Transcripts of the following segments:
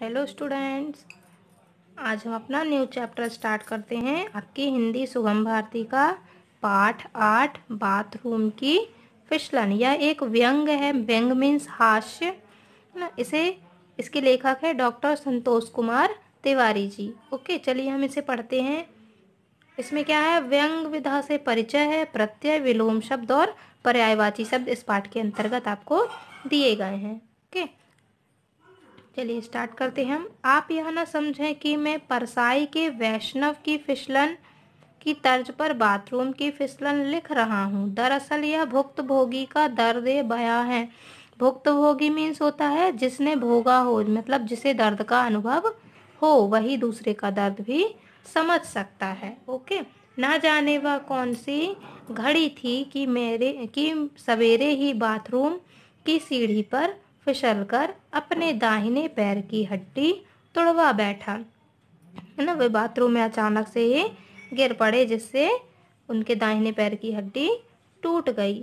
Hello students. आज हम अपना न्यू चैप्टर स्टार्ट करते हैं। आपकी हिंदी सुगम भारती का पाठ 8 बाथरूम की फिसलन। यह एक व्यंग है। व्यंग मीन्स हास्य ना। इसके लेखक है डॉक्टर संतोष कुमार तिवारी जी। ओके, चलिए हम इसे पढ़ते हैं। इसमें क्या है? व्यंग विधा से परिचय है। प्रत्यय, विलोम शब्द और पर्यायवाची शब्द इस पाठ के अंतर्गत आपको दिए गए हैं। ओके, चलिए स्टार्ट करते हैं हम। आप यह ना समझें कि मैं परसाई के वैष्णव की फिसलन की तर्ज पर बाथरूम की फिसलन लिख रहा हूँ। दरअसल यह भुक्तभोगी का दर्द बयां है। भुक्तभोगी मीन्स होता है जिसने भोगा हो, मतलब जिसे दर्द का अनुभव हो, वही दूसरे का दर्द भी समझ सकता है। ओके, ना जाने वह कौन सी घड़ी थी कि सवेरे ही बाथरूम की सीढ़ी पर फिसलकर अपने दाहिने पैर की हड्डी तुड़वा बैठा, है ना। वे बाथरूम में अचानक से ही गिर पड़े, जिससे उनके दाहिने पैर की हड्डी टूट गई।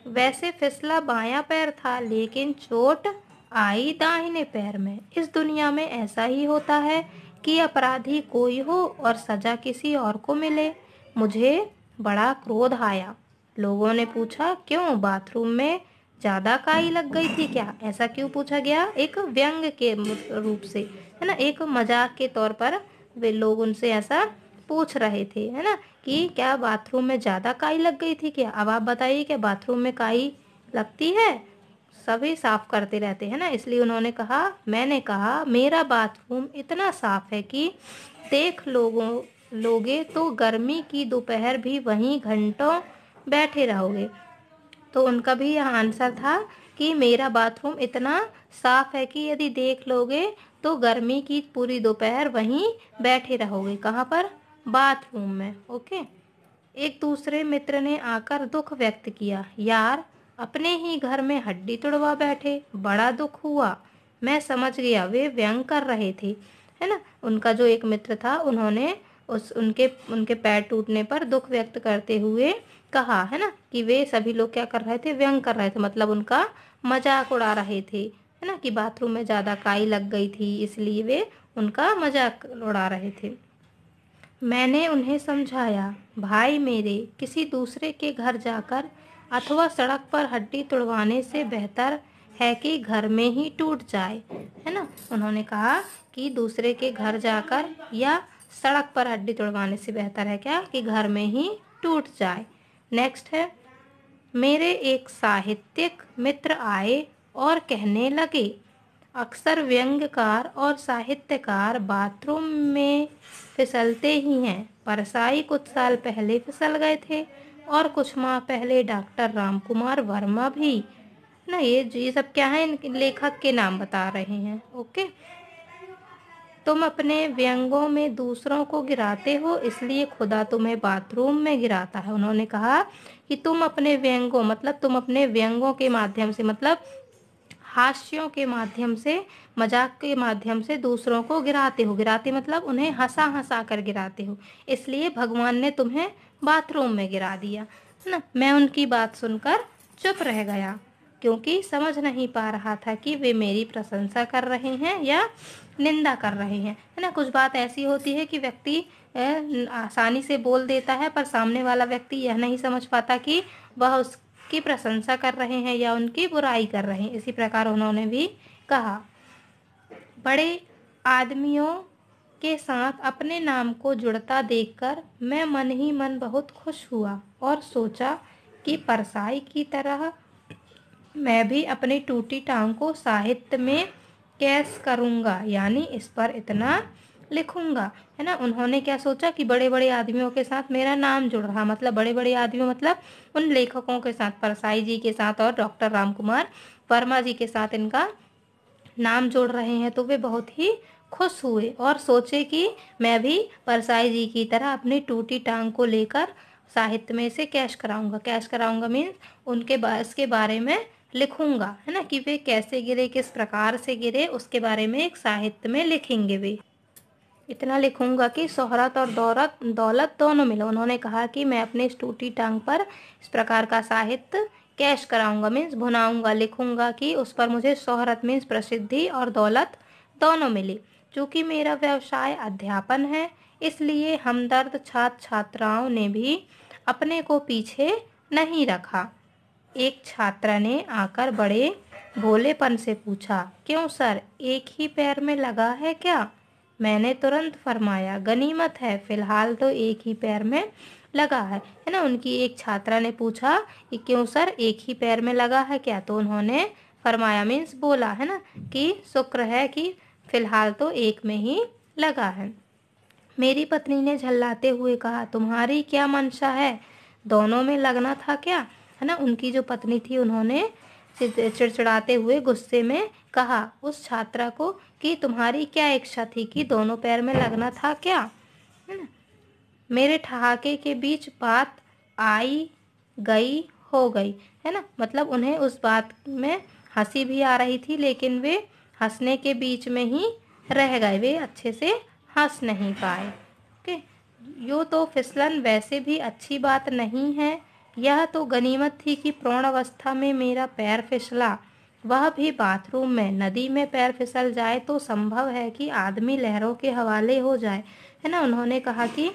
वैसे फिसला बायां पैर था, लेकिन चोट आई दाहिने पैर में। इस दुनिया में ऐसा ही होता है कि अपराधी कोई हो और सजा किसी और को मिले। मुझे बड़ा क्रोध आया। लोगों ने पूछा, क्यों, बाथरूम में ज्यादा काई लग गई थी क्या? ऐसा क्यों पूछा गया? एक व्यंग के रूप से, है ना, एक मजाक के तौर पर वे लोग उनसे ऐसा पूछ रहे थे, है ना, कि क्या बाथरूम में ज्यादा काई लग गई थी क्या? अब आप बताइए, क्या बाथरूम में काई लगती है? सभी साफ करते रहते हैं ना। इसलिए उन्होंने कहा, मैंने कहा, मेरा बाथरूम इतना साफ है कि देख लोगे तो गर्मी की दोपहर भी वहीं घंटों बैठे रहोगे। तो उनका भी यह आंसर था कि मेरा बाथरूम इतना साफ है कि यदि देख लोगे तो गर्मी की पूरी दोपहर वहीं बैठे रहोगे। कहाँ पर? बाथरूम में। ओके, एक दूसरे मित्र ने आकर दुख व्यक्त किया। यार, अपने ही घर में हड्डी तुड़वा बैठे, बड़ा दुख हुआ। मैं समझ गया, वे व्यंग कर रहे थे, है ना। उनका जो एक मित्र था, उन्होंने उनके उनके पैर टूटने पर दुख व्यक्त करते हुए कहा, है ना, कि वे सभी लोग क्या कर रहे थे? व्यंग कर रहे थे, मतलब उनका मजाक उड़ा रहे थे, है ना, कि बाथरूम में ज्यादा काई लग गई थी, इसलिए वे उनका मजाक उड़ा रहे थे। मैंने उन्हें समझाया, भाई मेरे, किसी दूसरे के घर जाकर अथवा सड़क पर हड्डी तुड़वाने से बेहतर है कि घर में ही टूट जाए, है ना। उन्होंने कहा कि दूसरे के घर जाकर या सड़क पर हड्डी तुड़वाने से बेहतर है क्या? कि घर में ही टूट जाए। नेक्स्ट है, मेरे एक साहित्यिक मित्र आए और कहने लगे, अक्सर व्यंग्यकार और साहित्यकार बाथरूम में फिसलते ही हैं। परसाई कुछ साल पहले फिसल गए थे और कुछ माह पहले डॉक्टर रामकुमार वर्मा भी ना। ये सब क्या है? इन लेखक के नाम बता रहे हैं। ओके, तुम अपने व्यंगों में दूसरों को गिराते हो, इसलिए खुदा तुम्हें बाथरूम में गिराता है। उन्होंने कहा कि तुम अपने व्यंगों, मतलब तुम अपने व्यंगों के माध्यम से, मतलब हास्यों के माध्यम से, मजाक के माध्यम से दूसरों को गिराते हो। गिराते मतलब उन्हें हंसा हंसा कर गिराते हो, इसलिए भगवान ने तुम्हें बाथरूम में गिरा दिया, है ना। मैं उनकी बात सुनकर चुप रह गया, क्योंकि समझ नहीं पा रहा था कि वे मेरी प्रशंसा कर रहे हैं या निंदा कर रहे हैं, है ना। कुछ बात ऐसी होती है कि व्यक्ति आसानी से बोल देता है, पर सामने वाला व्यक्ति यह नहीं समझ पाता कि वह उसकी प्रशंसा कर रहे हैं या उनकी बुराई कर रहे हैं। इसी प्रकार उन्होंने भी कहा, बड़े आदमियों के साथ अपने नाम को जुड़ता देखकर मैं मन ही मन बहुत खुश हुआ और सोचा कि परसाई की तरह मैं भी अपनी टूटी टांग को साहित्य में कैस करूँगा, यानी इस पर इतना लिखूंगा, है ना। उन्होंने क्या सोचा कि बड़े बड़े आदमियों के साथ मेरा नाम जुड़ रहा, मतलब बड़े बड़े आदमी, मतलब उन लेखकों के साथ, परसाई जी के साथ और डॉक्टर रामकुमार वर्मा जी के साथ इनका नाम जोड़ रहे हैं। तो वे बहुत ही खुश हुए और सोचे कि मैं भी परसाई जी की तरह अपनी टूटी टांग को लेकर साहित्य में से कैश कराऊंगा। कैश कराऊंगा मीन्स इसके बारे में लिखूंगा, है ना, कि वे कैसे गिरे, किस प्रकार से गिरे, उसके बारे में एक साहित्य में लिखेंगे वे। इतना लिखूंगा कि शोहरत और दौलत दौलत दोनों मिले। उन्होंने कहा कि मैं अपने इस टूटी टांग पर इस प्रकार का साहित्य कैश कराऊंगा मीन्स भुनाऊंगा, लिखूंगा कि उस पर मुझे शोहरत मीन्स प्रसिद्धि और दौलत दोनों मिले। चूँकि मेरा व्यवसाय अध्यापन है, इसलिए हमदर्द छात्र छात्राओं ने भी अपने को पीछे नहीं रखा। एक छात्रा ने आकर बड़े भोलेपन से पूछा, क्यों सर, एक ही पैर में लगा है क्या? मैंने तुरंत फरमाया, गनीमत है, फिलहाल तो एक ही पैर में लगा है ना। उनकी एक छात्रा ने पूछा कि क्यों सर, एक ही पैर में लगा है क्या? तो उन्होंने फरमाया मीन्स बोला है ना कि शुक्र है कि फिलहाल तो एक में ही लगा है। मेरी पत्नी ने झल्लाते हुए कहा, तुम्हारी क्या मंशा है, दोनों में लगना था क्या? है ना। उनकी जो पत्नी थी उन्होंने चिड़चिड़ाते हुए गुस्से में कहा उस छात्रा को कि तुम्हारी क्या इच्छा थी कि दोनों पैर में लगना था क्या? है ना। मेरे ठहाके के बीच बात आई गई हो गई, है ना। मतलब उन्हें उस बात में हंसी भी आ रही थी, लेकिन वे हंसने के बीच में ही रह गए, वे अच्छे से हंस नहीं पाए। ओके, यो तो फिसलन वैसे भी अच्छी बात नहीं है। यह तो गनीमत थी कि प्रौढ़ अवस्था में मेरा पैर फिसला, वह भी बाथरूम में। नदी में पैर फिसल जाए तो संभव है कि आदमी लहरों के हवाले हो जाए, है ना। उन्होंने कहा कि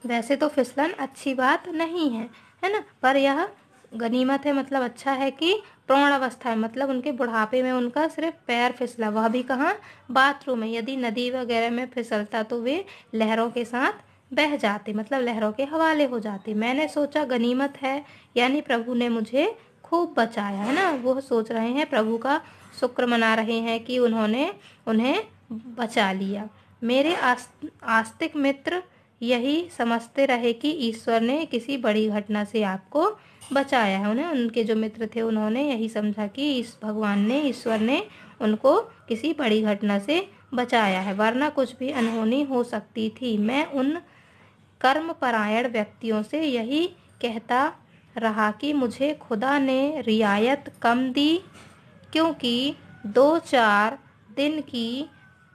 वैसे तो फिसलन अच्छी बात नहीं है ना, पर यह गनीमत है, मतलब अच्छा है कि प्रौढ़ अवस्था है, मतलब उनके बुढ़ापे में उनका सिर्फ पैर फिसला, वह भी कहाँ, बाथरूम में। यदि नदी वगैरह में फिसलता तो वे लहरों के साथ बह जाते, मतलब लहरों के हवाले हो जाते। मैंने सोचा गनीमत है, यानी प्रभु ने मुझे खूब बचाया, है ना। वो सोच रहे हैं, प्रभु का शुक्र मना रहे हैं कि उन्होंने उन्हें बचा लिया। मेरे आस्तिक मित्र यही समझते रहे कि ईश्वर ने किसी बड़ी घटना से आपको बचाया है। उन्हें, उनके जो मित्र थे उन्होंने यही समझा कि इस भगवान ने, ईश्वर ने उनको किसी बड़ी घटना से बचाया है, वरना कुछ भी अनहोनी हो सकती थी। मैं उन कर्मपरायण व्यक्तियों से यही कहता रहा कि मुझे खुदा ने रियायत कम दी, क्योंकि 2-4 दिन की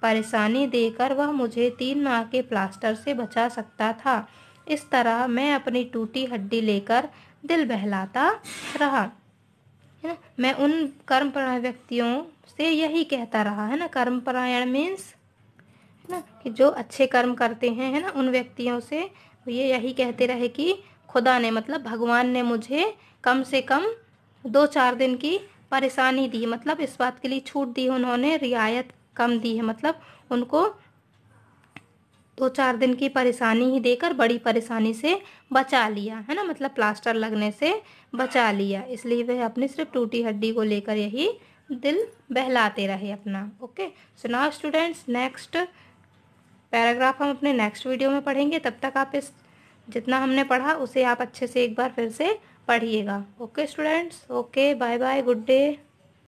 परेशानी देकर वह मुझे 3 माह के प्लास्टर से बचा सकता था। इस तरह मैं अपनी टूटी हड्डी लेकर दिल बहलाता रहा, है ना। मैं उन कर्मपरायण व्यक्तियों से यही कहता रहा, है ना। कर्मपरायण मीन्स, है ना, कि जो अच्छे कर्म करते हैं, है ना, उन व्यक्तियों से ये यही कहते रहे कि खुदा ने, मतलब भगवान ने मुझे कम से कम 2-4 दिन की परेशानी दी, मतलब इस बात के लिए छूट दी उन्होंने, रियायत कम दी है, मतलब उनको 2-4 दिन की परेशानी ही देकर बड़ी परेशानी से बचा लिया, है ना, मतलब प्लास्टर लगने से बचा लिया। इसलिए वह अपनी सिर्फ टूटी हड्डी को लेकर यही दिल बहलाते रहे अपना। Okay, so now students, next paragraph हम अपने नेक्स्ट वीडियो में पढ़ेंगे। तब तक आप इस जितना हमने पढ़ा उसे आप अच्छे से एक बार फिर से पढ़िएगा। Okay students, okay, bye bye, good day.